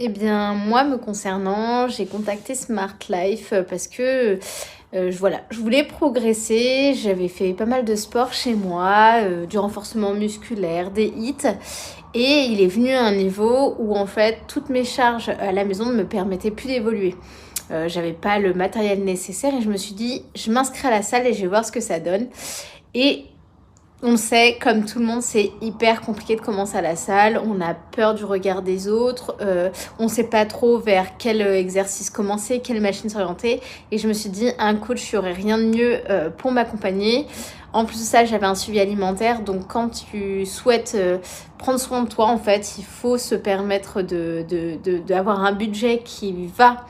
Eh bien, moi, me concernant, j'ai contacté Smart Life parce que voilà, je voulais progresser. J'avais fait pas mal de sport chez moi, du renforcement musculaire, des hits. Et il est venu à un niveau où en fait, toutes mes charges à la maison ne me permettaient plus d'évoluer. J'avais pas le matériel nécessaire et je me suis dit, je m'inscris à la salle et je vais voir ce que ça donne. Et on le sait, comme tout le monde, c'est hyper compliqué de commencer à la salle. On a peur du regard des autres. On ne sait pas trop vers quel exercice commencer, quelle machine s'orienter. Et je me suis dit, un coach, il n'y aurait rien de mieux pour m'accompagner. En plus de ça, j'avais un suivi alimentaire. Donc, quand tu souhaites prendre soin de toi, en fait, il faut se permettre d'avoir un budget qui va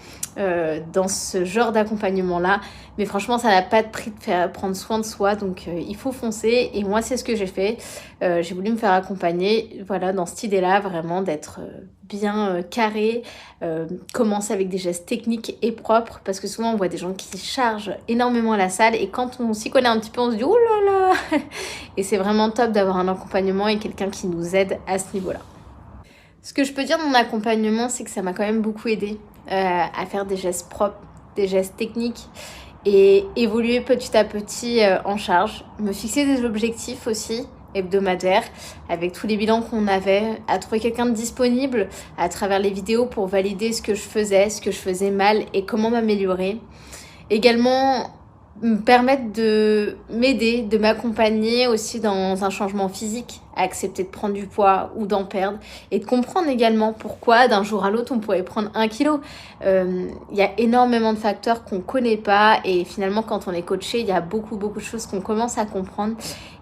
dans ce genre d'accompagnement-là. Mais franchement, ça n'a pas de prix de prendre soin de soi. Donc, il faut foncer. Et moi, c'est ce que j'ai fait. J'ai voulu me faire accompagner, voilà, dans cette idée-là, vraiment d'être bien carré. Commencer avec des gestes techniques et propres. Parce que souvent, on voit des gens qui chargent énormément la salle. Et quand on s'y connaît un petit peu, on se dit « Oh là là !» Et c'est vraiment top d'avoir un accompagnement et quelqu'un qui nous aide à ce niveau-là. Ce que je peux dire de mon accompagnement, c'est que ça m'a quand même beaucoup aidé à faire des gestes propres, des gestes techniques et évoluer petit à petit en charge. Me fixer des objectifs aussi hebdomadaires avec tous les bilans qu'on avait, à trouver quelqu'un de disponible à travers les vidéos pour valider ce que je faisais mal et comment m'améliorer. Également, me permettre de m'aider, de m'accompagner aussi dans un changement physique, à accepter de prendre du poids ou d'en perdre et de comprendre également pourquoi d'un jour à l'autre on pourrait prendre 1 kilo. Il y a énormément de facteurs qu'on ne connaît pas et finalement quand on est coaché, il y a beaucoup de choses qu'on commence à comprendre.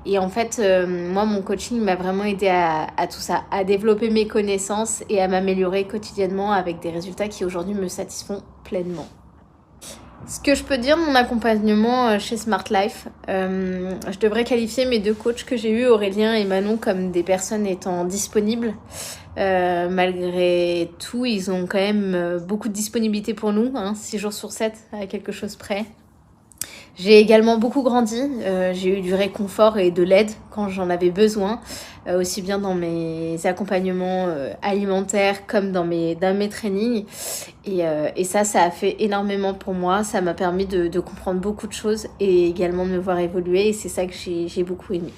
Et en fait, moi, mon coaching m'a vraiment aidé à tout ça, à développer mes connaissances et à m'améliorer quotidiennement avec des résultats qui aujourd'hui me satisfont pleinement. Ce que je peux dire de mon accompagnement chez Smart Life, je devrais qualifier mes 2 coachs que j'ai eus, Aurélien et Manon, comme des personnes étant disponibles. Malgré tout, ils ont quand même beaucoup de disponibilité pour nous, 6 jours sur 7, à quelque chose près. J'ai également beaucoup grandi, j'ai eu du réconfort et de l'aide quand j'en avais besoin, aussi bien dans mes accompagnements alimentaires comme dans mes trainings. Et ça a fait énormément pour moi, ça m'a permis de comprendre beaucoup de choses et également de me voir évoluer et c'est ça que j'ai beaucoup aimé.